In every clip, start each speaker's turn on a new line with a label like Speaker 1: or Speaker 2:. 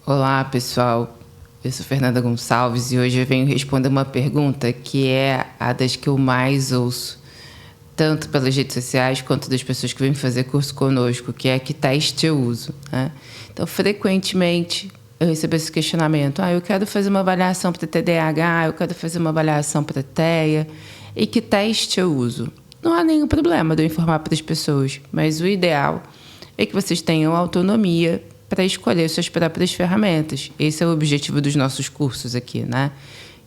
Speaker 1: Olá, pessoal. Eu sou Fernanda Gonçalves e hoje eu venho responder uma pergunta que é a das que eu mais ouço, tanto pelas redes sociais quanto das pessoas que vêm fazer curso conosco, que é que teste eu uso, né? Então, frequentemente, eu recebo esse questionamento. Eu quero fazer uma avaliação para TDAH, eu quero fazer uma avaliação para TEA, e que teste eu uso? Não há nenhum problema de eu informar para as pessoas, mas o ideal é que vocês tenham autonomia para escolher suas próprias ferramentas. Esse é o objetivo dos nossos cursos aqui, né?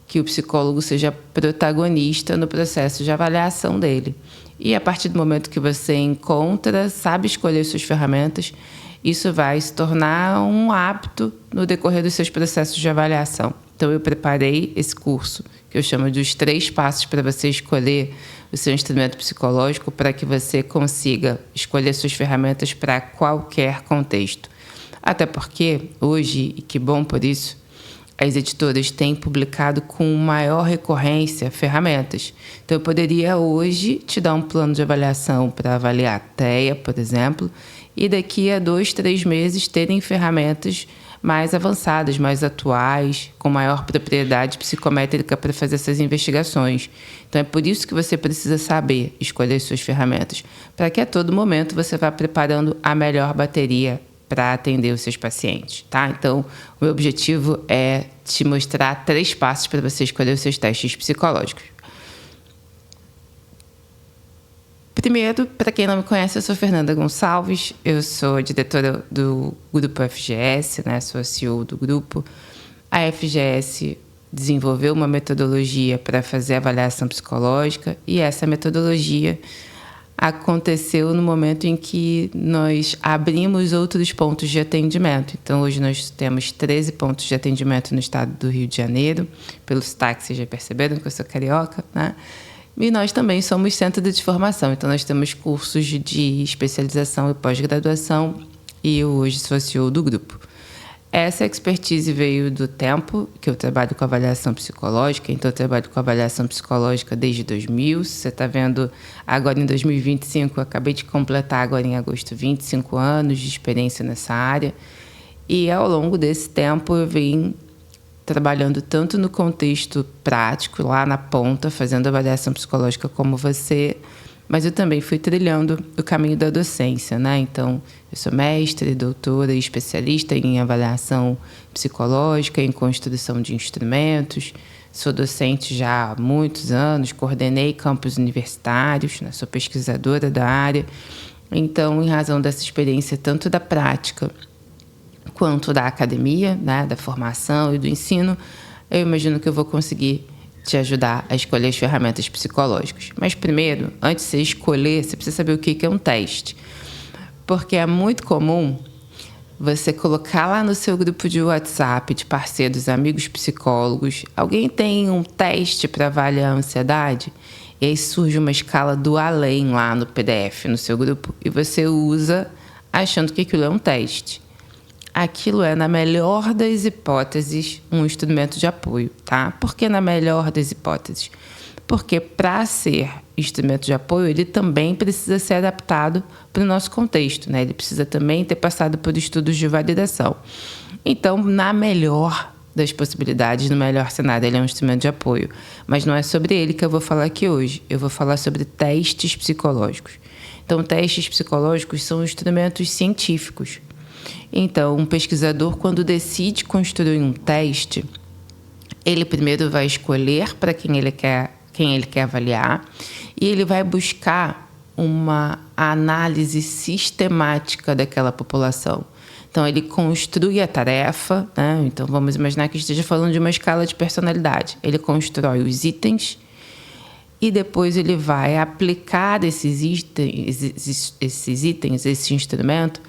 Speaker 1: Que o psicólogo seja protagonista no processo de avaliação dele. E a partir do momento que você sabe escolher suas ferramentas, isso vai se tornar um hábito no decorrer dos seus processos de avaliação. Então, eu preparei esse curso, que eu chamo de os 3 passos para você escolher o seu instrumento psicológico, para que você consiga escolher suas ferramentas para qualquer contexto. Até porque, hoje, e que bom por isso, as editoras têm publicado com maior recorrência ferramentas. Então, eu poderia hoje te dar um plano de avaliação para avaliar a TEA, por exemplo, e daqui a 2, 3 meses terem ferramentas mais avançadas, mais atuais, com maior propriedade psicométrica para fazer essas investigações. Então, é por isso que você precisa saber escolher suas ferramentas, para que a todo momento você vá preparando a melhor bateria para atender os seus pacientes, tá? Então, o meu objetivo é te mostrar 3 passos para você escolher os seus testes psicológicos. Primeiro, para quem não me conhece, eu sou Fernanda Gonçalves, eu sou diretora do Grupo FGS, né? Sou a CEO do grupo. A FGS desenvolveu uma metodologia para fazer avaliação psicológica e essa metodologia aconteceu no momento em que nós abrimos outros pontos de atendimento. Então, hoje nós temos 13 pontos de atendimento no estado do Rio de Janeiro. Pelo sotaque, vocês já perceberam que eu sou carioca, né? E nós também somos centro de formação. Então, nós temos cursos de especialização e pós-graduação e eu hoje sou a CEO do grupo. Essa expertise veio do tempo que eu trabalho com avaliação psicológica. Então, eu trabalho com avaliação psicológica desde 2000. Você está vendo agora em 2025, eu acabei de completar agora em agosto 25 anos de experiência nessa área. E ao longo desse tempo eu vim trabalhando tanto no contexto prático, lá na ponta, fazendo avaliação psicológica como você, mas eu também fui trilhando o caminho da docência, né? Então, eu sou mestre, doutora e especialista em avaliação psicológica, em construção de instrumentos. Sou docente já há muitos anos, coordenei campos universitários, né? Sou pesquisadora da área. Então, em razão dessa experiência, tanto da prática quanto da academia, né? Da formação e do ensino, eu imagino que eu vou conseguir te ajudar a escolher as ferramentas psicológicas. Mas primeiro, antes de você escolher, você precisa saber o que é um teste. Porque é muito comum você colocar lá no seu grupo de WhatsApp de parceiros, amigos psicólogos, alguém tem um teste para avaliar a ansiedade? E aí surge uma escala do além lá no PDF, no seu grupo, e você usa achando que aquilo é um teste. Aquilo é, na melhor das hipóteses, um instrumento de apoio, tá? Por que na melhor das hipóteses? Porque para ser instrumento de apoio, ele também precisa ser adaptado para o nosso contexto, né? Ele precisa também ter passado por estudos de validação. Então, na melhor das possibilidades, no melhor cenário, ele é um instrumento de apoio. Mas não é sobre ele que eu vou falar aqui hoje. Eu vou falar sobre testes psicológicos. Então, testes psicológicos são instrumentos científicos. Então, um pesquisador, quando decide construir um teste, ele primeiro vai escolher para quem ele quer avaliar e ele vai buscar uma análise sistemática daquela população. Então, ele construi a tarefa, né? Então, vamos imaginar que esteja falando de uma escala de personalidade. Ele constrói os itens e depois ele vai aplicar esses itens, esse instrumento,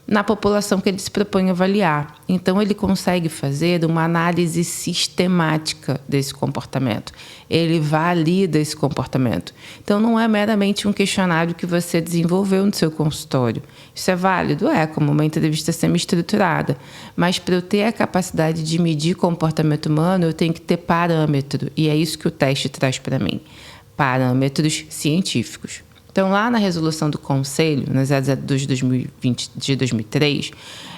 Speaker 1: na população que ele se propõe a avaliar. Então, ele consegue fazer uma análise sistemática desse comportamento. Ele valida esse comportamento. Então, não é meramente um questionário que você desenvolveu no seu consultório. Isso é válido? É, como uma entrevista semi-estruturada. Mas, para eu ter a capacidade de medir comportamento humano, eu tenho que ter parâmetro. E é isso que o teste traz para mim. Parâmetros científicos. Então, lá na resolução do Conselho, na 002 de 2020, de 2003,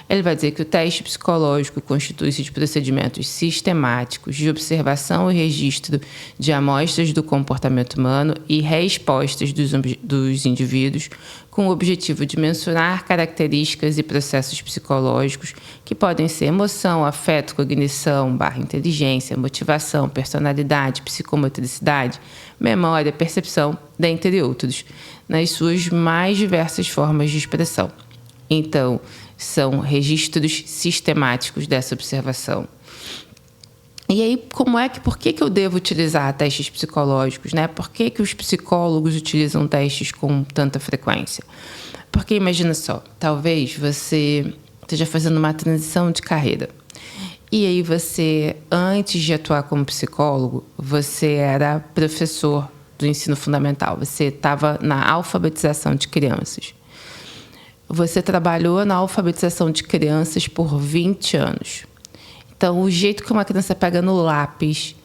Speaker 1: ele vai dizer que o teste psicológico constitui-se de procedimentos sistemáticos de observação e registro de amostras do comportamento humano e respostas dos indivíduos com o objetivo de mensurar características e processos psicológicos que podem ser emoção, afeto, cognição, inteligência, motivação, personalidade, psicomotricidade, memória, percepção, dentre outros, nas suas mais diversas formas de expressão. Então, são registros sistemáticos dessa observação. E aí, por que eu devo utilizar testes psicológicos, né? Por que os psicólogos utilizam testes com tanta frequência? Porque imagina só, talvez você esteja fazendo uma transição de carreira. E aí você, antes de atuar como psicólogo, você era professor do ensino fundamental. Você estava na alfabetização de crianças. Você trabalhou na alfabetização de crianças por 20 anos. Então, o jeito que uma criança pega no lápis,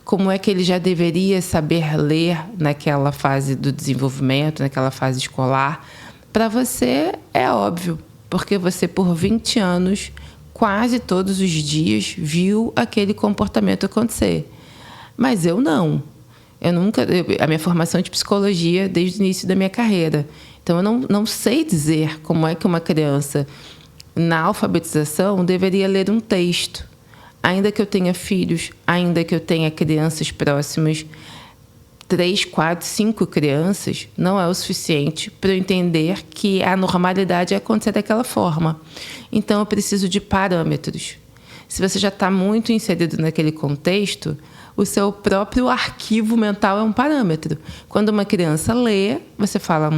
Speaker 1: como é que ele já deveria saber ler naquela fase do desenvolvimento, naquela fase escolar, para você é óbvio, porque você, por 20 anos, quase todos os dias, viu aquele comportamento acontecer. Mas eu não. A minha formação é de psicologia desde o início da minha carreira. Então, eu não sei dizer como é que uma criança, na alfabetização, deveria ler um texto. Ainda que eu tenha filhos, ainda que eu tenha crianças próximas, 3, 4, 5 crianças, não é o suficiente para eu entender que a normalidade é acontecer daquela forma. Então, eu preciso de parâmetros. Se você já está muito inserido naquele contexto, o seu próprio arquivo mental é um parâmetro. Quando uma criança lê, você fala,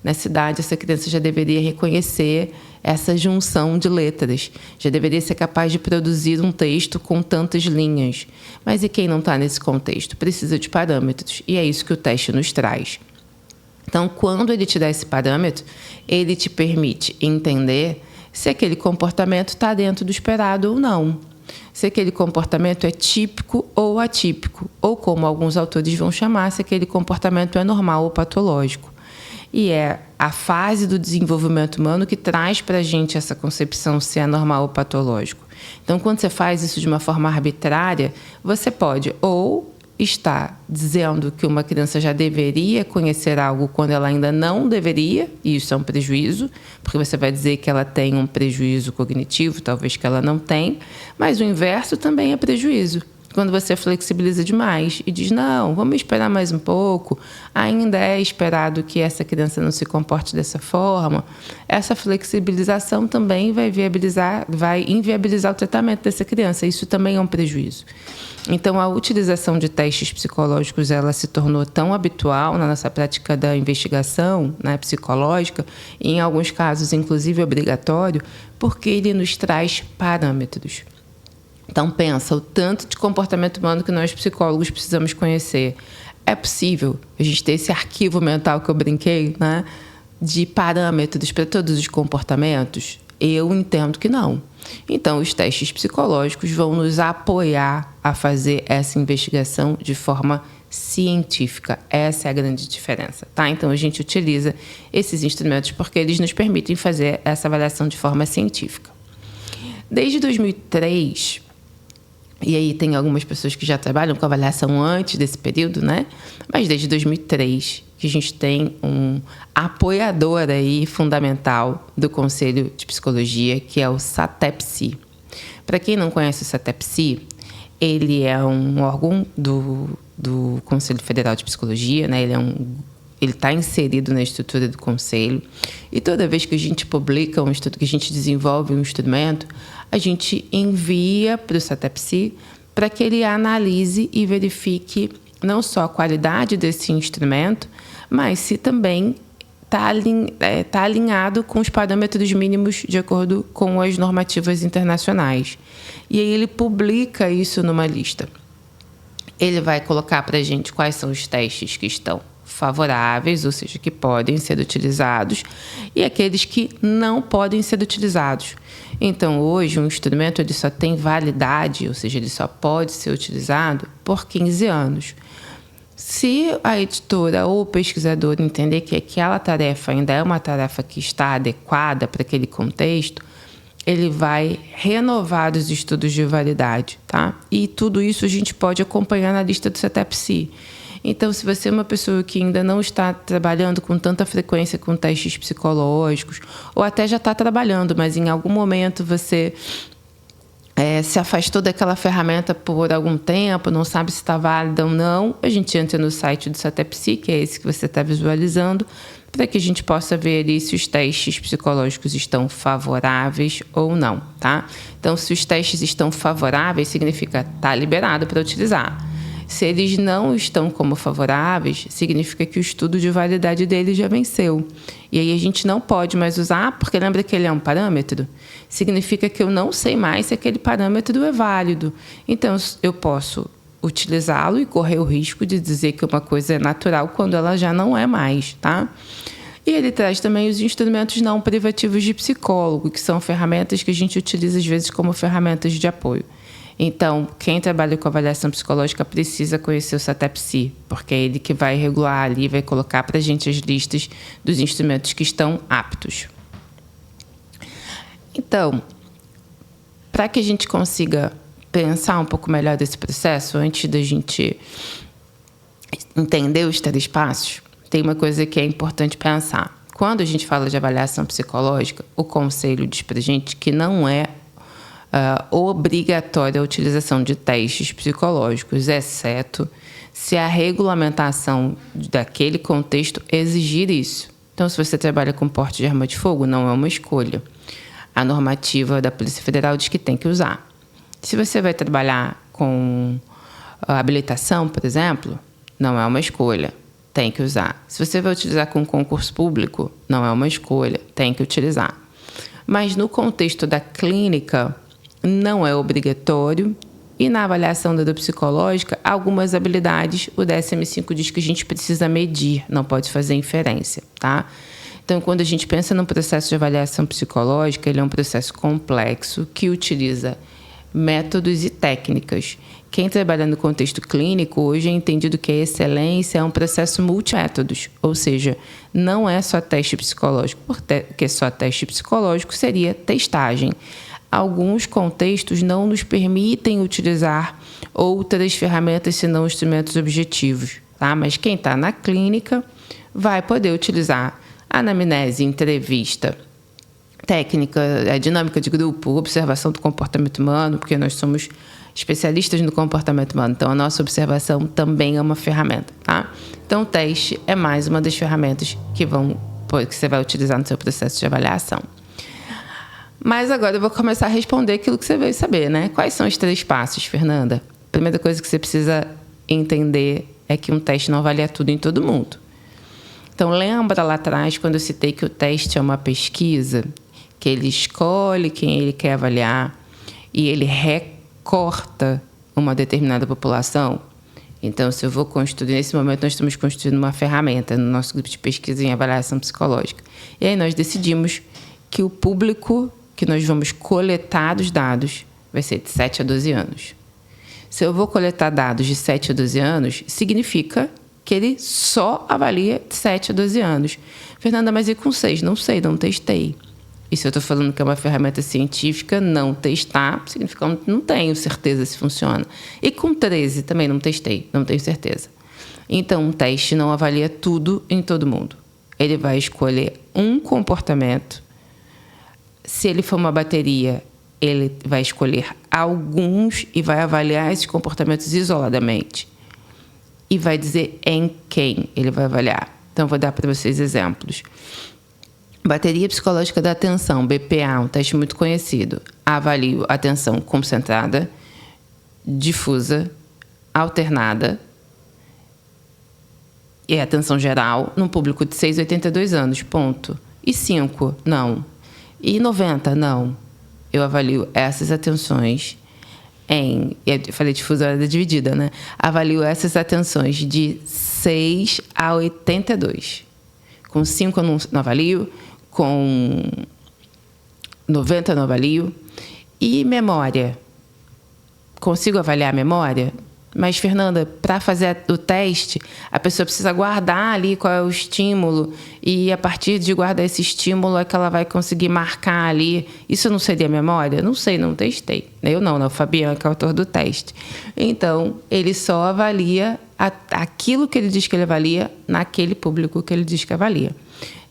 Speaker 1: nessa idade, essa criança já deveria reconhecer essa junção de letras. Já deveria ser capaz de produzir um texto com tantas linhas. Mas e quem não está nesse contexto? Precisa de parâmetros. E é isso que o teste nos traz. Então, quando ele te dá esse parâmetro, ele te permite entender se aquele comportamento está dentro do esperado ou não. Se aquele comportamento é típico ou atípico. Ou, como alguns autores vão chamar, se aquele comportamento é normal ou patológico. E é a fase do desenvolvimento humano que traz para a gente essa concepção se é normal ou patológico. Então, quando você faz isso de uma forma arbitrária, você pode ou estar dizendo que uma criança já deveria conhecer algo quando ela ainda não deveria, e isso é um prejuízo, porque você vai dizer que ela tem um prejuízo cognitivo, talvez que ela não tem, mas o inverso também é prejuízo. Quando você flexibiliza demais e diz, não, vamos esperar mais um pouco, ainda é esperado que essa criança não se comporte dessa forma, essa flexibilização também vai inviabilizar o tratamento dessa criança. Isso também é um prejuízo. Então, a utilização de testes psicológicos ela se tornou tão habitual na nossa prática da investigação, né, psicológica, e em alguns casos, inclusive, obrigatório, porque ele nos traz parâmetros. Então, pensa, o tanto de comportamento humano que nós psicólogos precisamos conhecer. É possível a gente ter esse arquivo mental que eu brinquei, né, de parâmetros para todos os comportamentos? Eu entendo que não. Então, os testes psicológicos vão nos apoiar a fazer essa investigação de forma científica. Essa é a grande diferença, tá? Então, a gente utiliza esses instrumentos porque eles nos permitem fazer essa avaliação de forma científica. Desde 2003... E aí tem algumas pessoas que já trabalham com avaliação antes desse período, né? Mas desde 2003 que a gente tem um apoiador aí fundamental do Conselho de Psicologia, que é o SATEPSI. Para quem não conhece o SATEPSI, ele é um órgão do Conselho Federal de Psicologia, né? Ele está inserido na estrutura do Conselho. E toda vez que a gente publica um estudo, que a gente desenvolve um instrumento, a gente envia para o SATEPSI para que ele analise e verifique não só a qualidade desse instrumento, mas se também está alinhado com os parâmetros mínimos de acordo com as normativas internacionais. E aí ele publica isso numa lista. Ele vai colocar para a gente quais são os testes que estão favoráveis, ou seja, que podem ser utilizados, e aqueles que não podem ser utilizados. Então, hoje, um instrumento ele só tem validade, ou seja, ele só pode ser utilizado por 15 anos. Se a editora ou o pesquisador entender que aquela tarefa ainda é uma tarefa que está adequada para aquele contexto, ele vai renovar os estudos de validade, tá? E tudo isso a gente pode acompanhar na lista do CETEP-C. Então, se você é uma pessoa que ainda não está trabalhando com tanta frequência com testes psicológicos, ou até já está trabalhando, mas em algum momento você se afastou daquela ferramenta por algum tempo, não sabe se está válida ou não, a gente entra no site do CETEP-C, que é esse que você está visualizando, para que a gente possa ver ali se os testes psicológicos estão favoráveis ou não, tá? Então, se os testes estão favoráveis, significa tá liberado para utilizar. Se eles não estão como favoráveis, significa que o estudo de validade dele já venceu. E aí a gente não pode mais usar, porque lembra que ele é um parâmetro? Significa que eu não sei mais se aquele parâmetro é válido. Então, eu posso utilizá-lo e correr o risco de dizer que uma coisa é natural quando ela já não é mais, tá? E ele traz também os instrumentos não privativos de psicólogo, que são ferramentas que a gente utiliza às vezes como ferramentas de apoio. Então, quem trabalha com avaliação psicológica precisa conhecer o CETEP-C, porque é ele que vai regular ali, vai colocar para a gente as listas dos instrumentos que estão aptos. Então, para que a gente consiga pensar um pouco melhor desse processo, antes da gente entender os 3 passos, tem uma coisa que é importante pensar. Quando a gente fala de avaliação psicológica, o conselho diz para a gente que não é obrigatória a utilização de testes psicológicos, exceto se a regulamentação daquele contexto exigir isso. Então, se você trabalha com porte de arma de fogo, não é uma escolha. A normativa da Polícia Federal diz que tem que usar. Se você vai trabalhar com habilitação, por exemplo, não é uma escolha, tem que usar. Se você vai utilizar com concurso público, não é uma escolha, tem que utilizar. Mas no contexto da clínica, não é obrigatório. E na avaliação da psicológica, algumas habilidades, o DSM-5 diz que a gente precisa medir, não pode fazer inferência, tá? Então, quando a gente pensa num processo de avaliação psicológica, ele é um processo complexo que utiliza métodos e técnicas. Quem trabalha no contexto clínico hoje é entendido que a excelência é um processo multimétodos, ou seja, não é só teste psicológico, porque só teste psicológico seria testagem. Alguns contextos não nos permitem utilizar outras ferramentas senão instrumentos objetivos, tá? Mas quem está na clínica vai poder utilizar anamnese, entrevista, técnica, a dinâmica de grupo, observação do comportamento humano, porque nós somos especialistas no comportamento humano, então a nossa observação também é uma ferramenta, tá? Então o teste é mais uma das ferramentas que você vai utilizar no seu processo de avaliação. Mas agora eu vou começar a responder aquilo que você veio saber, né? Quais são os 3 passos, Fernanda? A primeira coisa que você precisa entender é que um teste não avalia tudo em todo mundo. Então, lembra lá atrás, quando eu citei que o teste é uma pesquisa, que ele escolhe quem ele quer avaliar e ele recorta uma determinada população? Então, se eu vou construir... Nesse momento, nós estamos construindo uma ferramenta no nosso grupo de pesquisa em avaliação psicológica. E aí nós decidimos que o público que nós vamos coletar os dados vai ser de 7 a 12 anos. Se eu vou coletar dados de 7 a 12 anos, significa que ele só avalia de 7 a 12 anos. Fernanda, mas e com 6? Não sei, não testei. E se eu estou falando que é uma ferramenta científica, não testar, significa que não tenho certeza se funciona. E com 13 também não testei, não tenho certeza. Então, um teste não avalia tudo em todo mundo. Ele vai escolher um comportamento. Se ele for uma bateria, ele vai escolher alguns e vai avaliar esses comportamentos isoladamente. E vai dizer em quem ele vai avaliar. Então, vou dar para vocês exemplos. Bateria psicológica da atenção, BPA, um teste muito conhecido. Avalio atenção concentrada, difusa, alternada e atenção geral num público de 6 a 82 anos, ponto. E 5, não. E 90, não. Eu avalio essas atenções eu falei difusa dividida, né? Avalio essas atenções de 6 a 82. Com 5 eu não avalio, com 90 eu não avalio. E memória? Consigo avaliar a memória? Mas, Fernanda, para fazer o teste, a pessoa precisa guardar ali qual é o estímulo e a partir de guardar esse estímulo é que ela vai conseguir marcar ali. Isso não seria memória? Não sei, não testei. Eu não, o Fabiano, que é o autor do teste. Então, ele só avalia aquilo que ele diz que ele avalia naquele público que ele diz que avalia.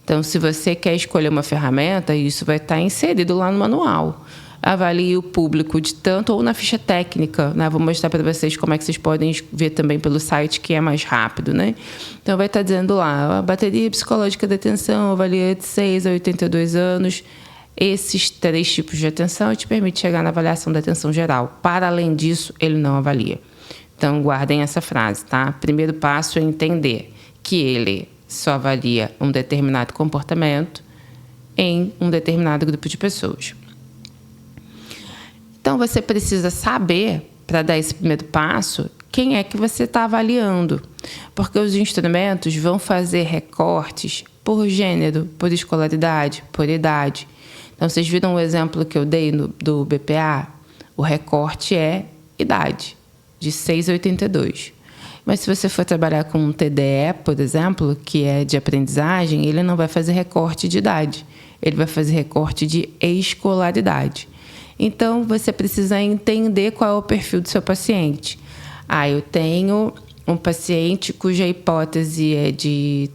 Speaker 1: Então, se você quer escolher uma ferramenta, isso vai estar inserido lá no manual. Avalie o público de tanto ou na ficha técnica, né? Vou mostrar para vocês como é que vocês podem ver também pelo site, que é mais rápido, né? Então, vai estar dizendo lá, a bateria psicológica de atenção avalia de 6 a 82 anos. Esses 3 tipos de atenção te permite chegar na avaliação da atenção geral. Para além disso, ele não avalia. Então, guardem essa frase, tá? Primeiro passo é entender que ele só avalia um determinado comportamento em um determinado grupo de pessoas. Então, você precisa saber, para dar esse primeiro passo, quem é que você está avaliando. Porque os instrumentos vão fazer recortes por gênero, por escolaridade, por idade. Então, vocês viram o exemplo que eu dei do BPA? O recorte é idade, de 6 a 82. Mas se você for trabalhar com um TDE, por exemplo, que é de aprendizagem, ele não vai fazer recorte de idade. Ele vai fazer recorte de escolaridade. Então, você precisa entender qual é o perfil do seu paciente. Eu tenho um paciente cuja hipótese é de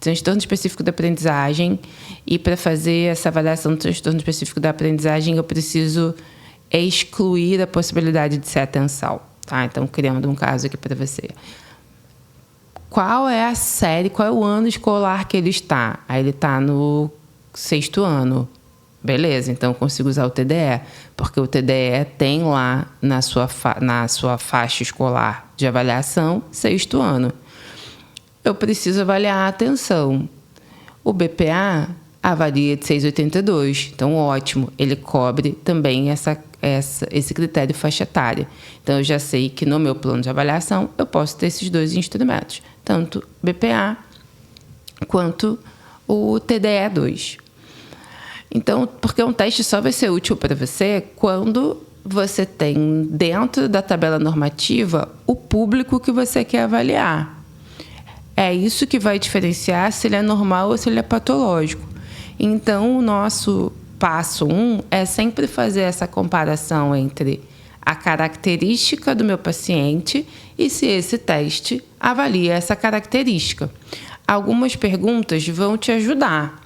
Speaker 1: transtorno específico da aprendizagem e para fazer essa avaliação do transtorno específico da aprendizagem eu preciso excluir a possibilidade de ser atenção. Tá? Então, criando um caso aqui para você. Qual é a série, qual é o ano escolar que ele está? Ele está no 6º ano. Beleza, então eu consigo usar o TDE, porque o TDE tem lá na sua faixa escolar de avaliação 6º ano. Eu preciso avaliar a atenção. O BPA avalia de 6 a 82, então ótimo, ele cobre também esse critério faixa etária. Então eu já sei que no meu plano de avaliação eu posso ter esses 2 instrumentos, tanto BPA quanto o TDE2. Então, porque um teste só vai ser útil para você quando você tem dentro da tabela normativa o público que você quer avaliar. É isso que vai diferenciar se ele é normal ou se ele é patológico. Então, o nosso passo 1 é sempre fazer essa comparação entre a característica do meu paciente e se esse teste avalia essa característica. Algumas perguntas vão te ajudar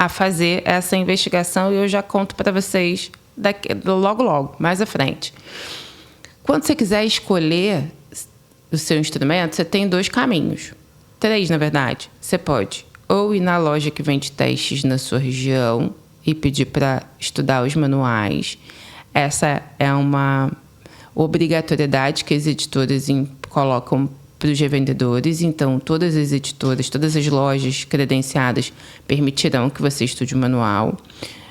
Speaker 1: a fazer essa investigação e eu já conto para vocês logo, mais à frente. Quando você quiser escolher o seu instrumento, você tem 2 caminhos. 3, na verdade. Você pode ou ir na loja que vende testes na sua região e pedir para estudar os manuais. Essa é uma obrigatoriedade que as editoras colocam para os revendedores, então todas as editoras, todas as lojas credenciadas permitirão que você estude o manual.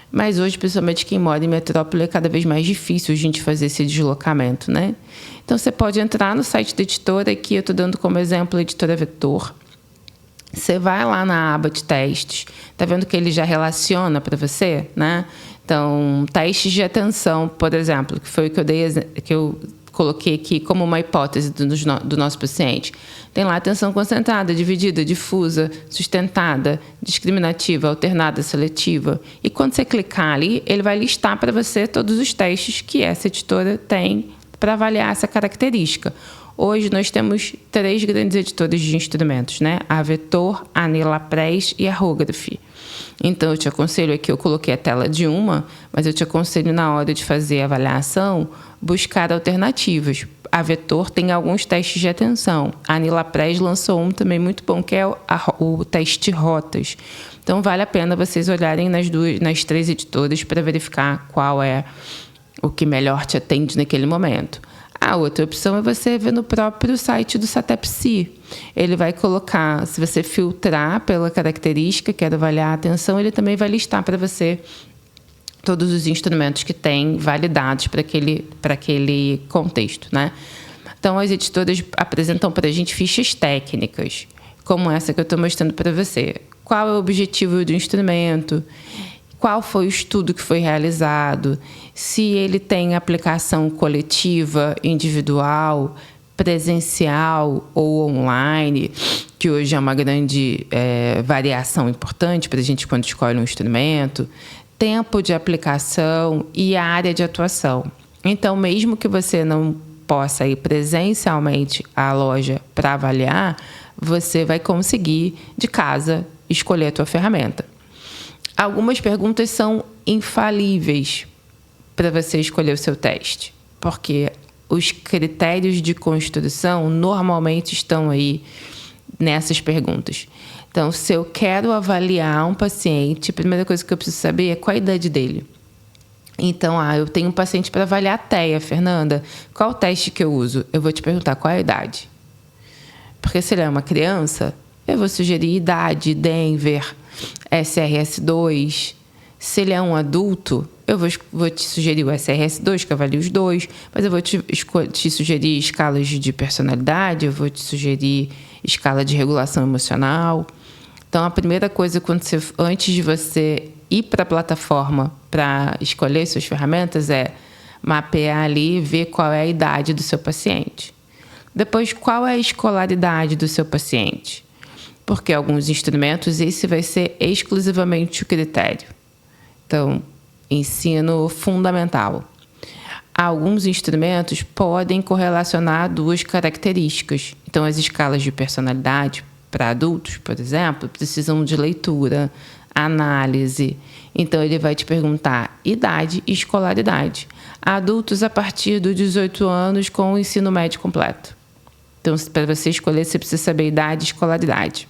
Speaker 1: Mas hoje, principalmente quem mora em metrópole, é cada vez mais difícil a gente fazer esse deslocamento, né? Então você pode entrar no site da editora, aqui eu estou dando como exemplo a editora Vetor. Você vai lá na aba de testes, tá vendo que ele já relaciona para você, né? Então, testes de atenção, por exemplo, que foi o que eu coloquei aqui como uma hipótese do nosso paciente. Tem lá atenção concentrada, dividida, difusa, sustentada, discriminativa, alternada, seletiva. E quando você clicar ali, ele vai listar para você todos os testes que essa editora tem para avaliar essa característica. Hoje nós temos 3 grandes editoras de instrumentos, né? A Vetor, a Nilapress e a Rography. Então, eu te aconselho aqui, eu coloquei a tela de uma, mas eu te aconselho na hora de fazer a avaliação, buscar alternativas. A Vetor tem alguns testes de atenção. A Nilapress lançou um também muito bom, que é o teste rotas. Então, vale a pena vocês olharem nas 3 editoras para verificar qual é o que melhor te atende naquele momento. A outra opção é você ver no próprio site do SATEPSI. Ele vai colocar, se você filtrar pela característica, quer avaliar a atenção, ele também vai listar para você todos os instrumentos que tem validados para aquele contexto, né? Então, as editoras apresentam para a gente fichas técnicas, como essa que eu estou mostrando para você. Qual é o objetivo do instrumento? Qual foi o estudo que foi realizado, se ele tem aplicação coletiva, individual, presencial ou online, que hoje é uma grande variação importante para a gente quando escolhe um instrumento, tempo de aplicação e área de atuação. Então, mesmo que você não possa ir presencialmente à loja para avaliar, você vai conseguir, de casa, escolher a tua ferramenta. Algumas perguntas são infalíveis para você escolher o seu teste, porque os critérios de construção normalmente estão aí nessas perguntas. Então, se eu quero avaliar um paciente, a primeira coisa que eu preciso saber é qual a idade dele. Então, eu tenho um paciente para avaliar a TEA, Fernanda. Qual o teste que eu uso? Eu vou te perguntar qual é a idade. Porque se ele é uma criança, eu vou sugerir idade, Denver, SRS-2. Se ele é um adulto, eu vou te sugerir o SRS-2, que avalia os dois, mas eu vou te sugerir escalas de personalidade, eu vou te sugerir escala de regulação emocional. Então, a primeira coisa, antes de você ir para a plataforma para escolher suas ferramentas, é mapear ali e ver qual é a idade do seu paciente. Depois, qual é a escolaridade do seu paciente? Porque alguns instrumentos, esse vai ser exclusivamente o critério. Então, ensino fundamental. Alguns instrumentos podem correlacionar duas características. Então, as escalas de personalidade para adultos, por exemplo, precisam de leitura, análise. Então, ele vai te perguntar idade e escolaridade. Adultos a partir dos 18 anos com o ensino médio completo. Então, para você escolher, você precisa saber idade e escolaridade.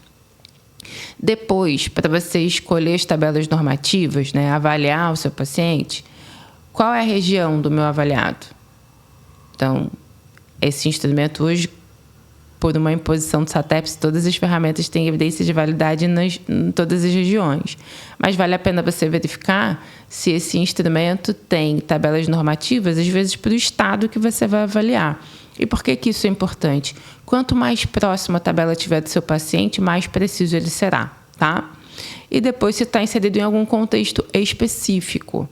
Speaker 1: Depois, para você escolher as tabelas normativas, né, avaliar o seu paciente, qual é a região do meu avaliado? Então, esse instrumento hoje, por uma imposição do SATEPS, todas as ferramentas têm evidência de validade em todas as regiões. Mas vale a pena você verificar se esse instrumento tem tabelas normativas, às vezes, para o estado que você vai avaliar. E por que isso é importante? Quanto mais próxima a tabela tiver do seu paciente, mais preciso ele será, tá? E depois, se está inserido em algum contexto específico.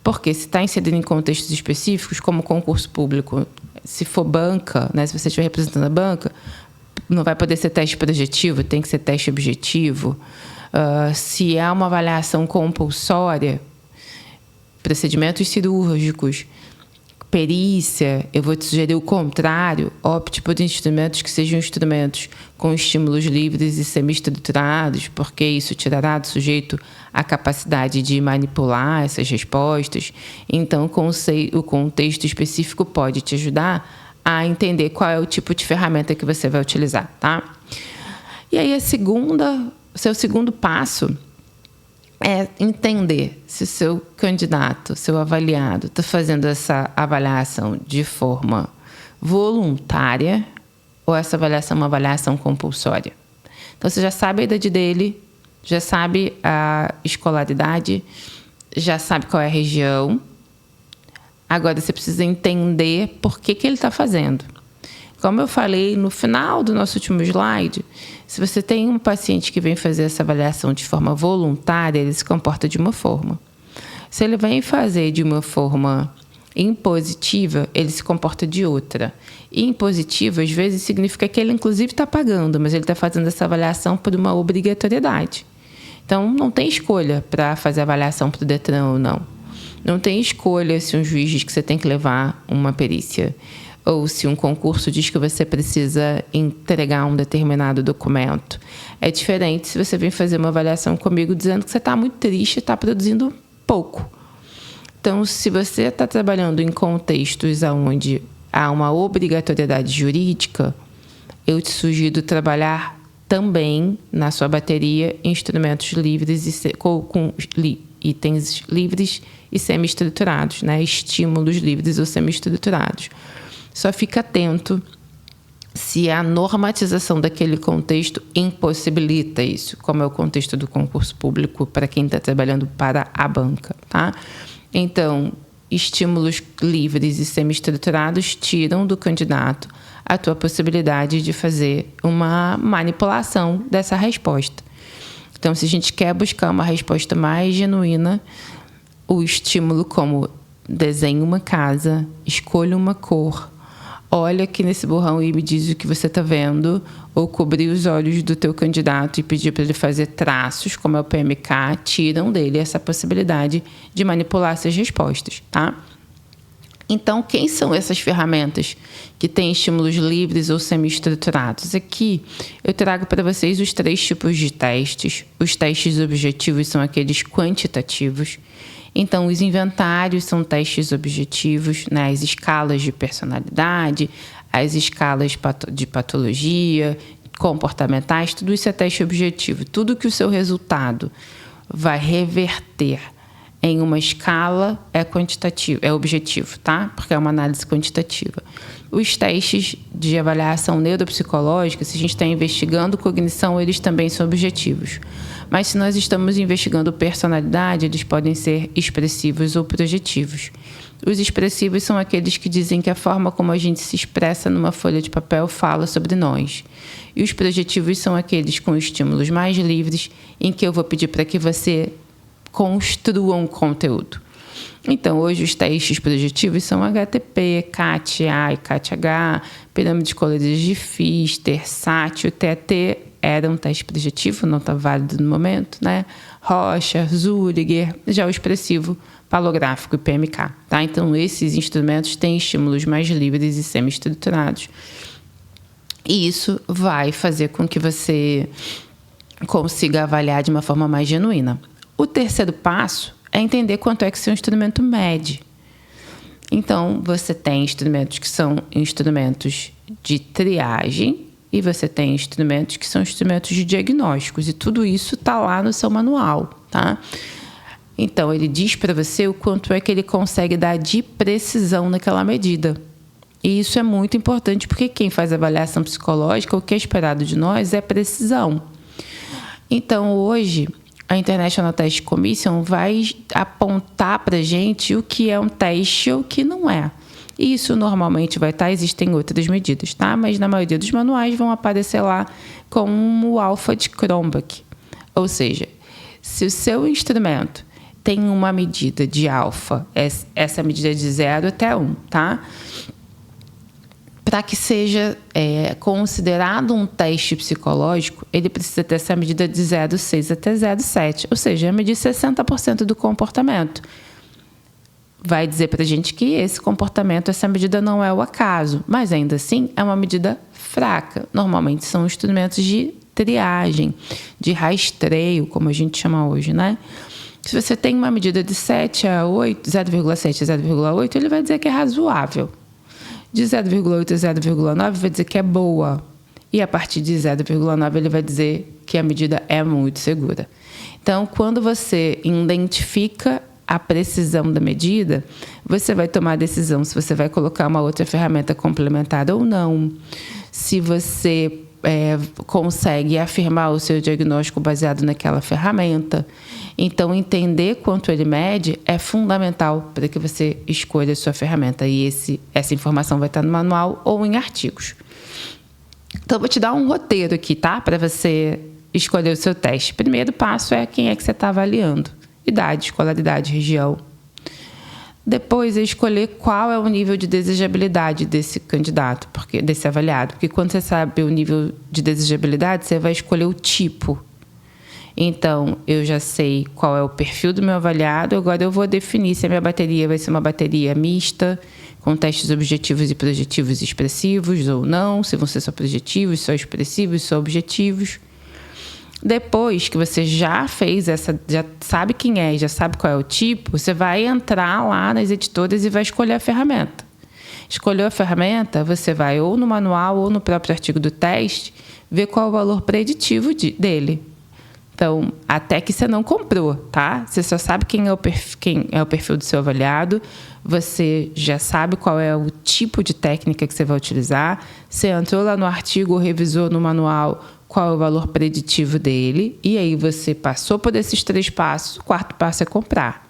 Speaker 1: Porque se está inserido em contextos específicos, como concurso público, se for banca, né, se você estiver representando a banca, não vai poder ser teste projetivo, tem que ser teste objetivo. Se há uma avaliação compulsória, procedimentos cirúrgicos, perícia, eu vou te sugerir o contrário, opte por instrumentos que sejam instrumentos com estímulos livres e semi-estruturados, porque isso tirará do sujeito a capacidade de manipular essas respostas. Então, o contexto específico pode te ajudar a entender qual é o tipo de ferramenta que você vai utilizar, tá? E aí, o seu segundo passo é entender se o seu candidato, seu avaliado, está fazendo essa avaliação de forma voluntária ou essa avaliação é uma avaliação compulsória. Então, você já sabe a idade dele, já sabe a escolaridade, já sabe qual é a região. Agora, você precisa entender por que ele está fazendo. Como eu falei no final do nosso último slide, se você tem um paciente que vem fazer essa avaliação de forma voluntária, ele se comporta de uma forma. Se ele vem fazer de uma forma impositiva, ele se comporta de outra. E impositiva, às vezes, significa que ele, inclusive, está pagando, mas ele está fazendo essa avaliação por uma obrigatoriedade. Então, não tem escolha para fazer avaliação para o Detran ou não. Não tem escolha se um juiz diz que você tem que levar uma perícia, ou se um concurso diz que você precisa entregar um determinado documento. É diferente se você vem fazer uma avaliação comigo dizendo que você está muito triste e está produzindo pouco. Então, se você está trabalhando em contextos onde há uma obrigatoriedade jurídica, eu te sugiro trabalhar também na sua bateria instrumentos livres com itens livres e semi-estruturados, né? Estímulos livres ou semi-estruturados. Só fica atento se a normatização daquele contexto impossibilita isso, como é o contexto do concurso público para quem está trabalhando para a banca, tá? Então, estímulos livres e semi-estruturados tiram do candidato a tua possibilidade de fazer uma manipulação dessa resposta. Então, se a gente quer buscar uma resposta mais genuína, o estímulo como desenhe uma casa, escolha uma cor, olha aqui nesse borrão e me diz o que você está vendo, ou cobrir os olhos do teu candidato e pedir para ele fazer traços, como é o PMK, tiram dele essa possibilidade de manipular essas respostas, tá? Então, quem são essas ferramentas que têm estímulos livres ou semi-estruturados? Aqui eu trago para vocês os 3 tipos de testes. Os testes objetivos são aqueles quantitativos. Então, os inventários são testes objetivos, né? As escalas de personalidade, as escalas de patologia, comportamentais, tudo isso é teste objetivo. Tudo que o seu resultado vai reverter em uma escala é quantitativo, é objetivo, tá? Porque é uma análise quantitativa. Os testes de avaliação neuropsicológica, se a gente está investigando cognição, eles também são objetivos. Mas se nós estamos investigando personalidade, eles podem ser expressivos ou projetivos. Os expressivos são aqueles que dizem que a forma como a gente se expressa numa folha de papel fala sobre nós. E os projetivos são aqueles com estímulos mais livres, em que eu vou pedir para que você construa um conteúdo. Então, hoje os testes projetivos são HTP, CAT-A e CAT-H, pirâmide de coloridas de Pfister, SAT, o TET era um teste projetivo, não está válido no momento, né? Rocha, Zuriger, já o expressivo, palográfico e PMK, tá? Então, esses instrumentos têm estímulos mais livres e semi-estruturados. E isso vai fazer com que você consiga avaliar de uma forma mais genuína. O terceiro passo é entender quanto é que seu instrumento mede. Então, você tem instrumentos que são instrumentos de triagem e você tem instrumentos que são instrumentos de diagnósticos. E tudo isso está lá no seu manual, tá? Então, ele diz para você o quanto é que ele consegue dar de precisão naquela medida. E isso é muito importante, porque quem faz avaliação psicológica, o que é esperado de nós é precisão. Então, hoje, a International Test Commission vai apontar para a gente o que é um teste e o que não é. Isso normalmente vai estar, existem outras medidas, tá? Mas na maioria dos manuais vão aparecer lá como o alfa de Cronbach. Ou seja, se o seu instrumento tem uma medida de alfa, essa medida é de 0 até 1, tá? Para que seja considerado um teste psicológico, ele precisa ter essa medida de 0,6 até 0,7, ou seja, medir 60% do comportamento. Vai dizer para a gente que esse comportamento, essa medida não é o acaso, mas ainda assim é uma medida fraca. Normalmente são instrumentos de triagem, de rastreio, como a gente chama hoje, né? Se você tem uma medida de 7 a 8, 0,7 a 0,8, ele vai dizer que é razoável. De 0,8 a 0,9 vai dizer que é boa. E a partir de 0,9 ele vai dizer que a medida é muito segura. Então, quando você identifica a precisão da medida, você vai tomar a decisão se você vai colocar uma outra ferramenta complementar ou não. Se você consegue afirmar o seu diagnóstico baseado naquela ferramenta. Então, entender quanto ele mede é fundamental para que você escolha a sua ferramenta. E essa informação vai estar no manual ou em artigos. Então, eu vou te dar um roteiro aqui, tá? Para você escolher o seu teste. Primeiro passo é quem é que você está avaliando. Idade, escolaridade, região. Depois é escolher qual é o nível de desejabilidade desse candidato, desse avaliado. Porque quando você sabe o nível de desejabilidade, você vai escolher o tipo. Então, eu já sei qual é o perfil do meu avaliado, agora eu vou definir se a minha bateria vai ser uma bateria mista, com testes objetivos e projetivos expressivos ou não, se vão ser só projetivos, só expressivos, só objetivos. Depois que você já fez já sabe quem é e já sabe qual é o tipo, você vai entrar lá nas editoras e vai escolher a ferramenta. Escolheu a ferramenta, você vai ou no manual ou no próprio artigo do teste ver qual é o valor preditivo dele. Então, até que você não comprou, tá? Você só sabe quem é o perfil do seu avaliado, você já sabe qual é o tipo de técnica que você vai utilizar, você entrou lá no artigo ou revisou no manual qual é o valor preditivo dele, e aí você passou por esses 3 passos, o 4º passo é comprar.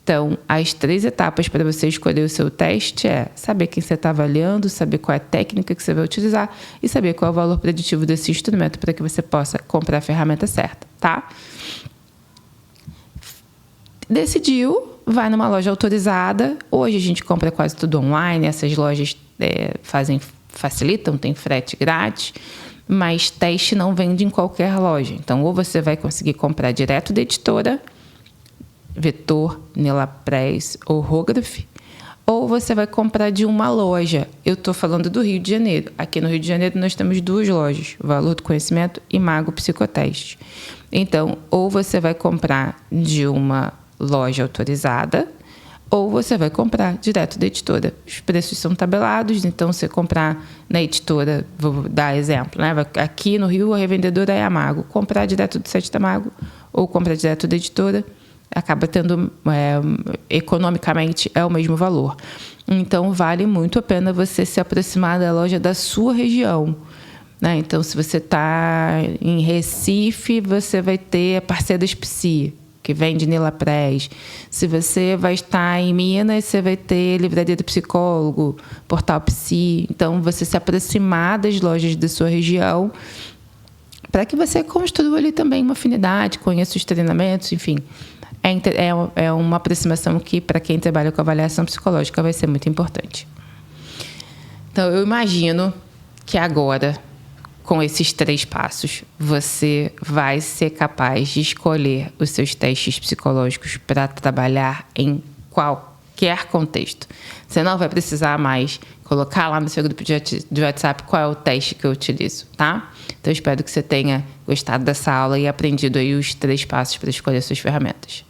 Speaker 1: Então, as 3 etapas para você escolher o seu teste é saber quem você está avaliando, saber qual é a técnica que você vai utilizar e saber qual é o valor preditivo desse instrumento para que você possa comprar a ferramenta certa, tá? Decidiu, vai numa loja autorizada. Hoje a gente compra quase tudo online, essas lojas facilitam, tem frete grátis, mas teste não vende em qualquer loja. Então, ou você vai conseguir comprar direto da editora, Vetor, Nelapress ou Rograph, ou você vai comprar de uma loja. Eu estou falando do Rio de Janeiro. Aqui no Rio de Janeiro nós temos 2 lojas, Valor do Conhecimento e Mago Psicoteste. Então, ou você vai comprar de uma loja autorizada, ou você vai comprar direto da editora. Os preços são tabelados, então você comprar na editora, vou dar exemplo, né? Aqui no Rio a revendedora é a Mago. Comprar direto do site da Mago ou comprar direto da editora acaba tendo, economicamente, é o mesmo valor. Então, vale muito a pena você se aproximar da loja da sua região, né? Então, se você está em Recife, você vai ter a Parceiras Psi, que vende Nelapress. Se você vai estar em Minas, você vai ter Livraria do Psicólogo, Portal Psi. Então, você se aproximar das lojas da sua região para que você construa ali também uma afinidade, conheça os treinamentos, enfim. É uma aproximação que, para quem trabalha com avaliação psicológica, vai ser muito importante. Então, eu imagino que agora, com esses 3 passos, você vai ser capaz de escolher os seus testes psicológicos para trabalhar em qualquer contexto. Você não vai precisar mais colocar lá no seu grupo de WhatsApp qual é o teste que eu utilizo, tá? Então, eu espero que você tenha gostado dessa aula e aprendido aí os 3 passos para escolher suas ferramentas.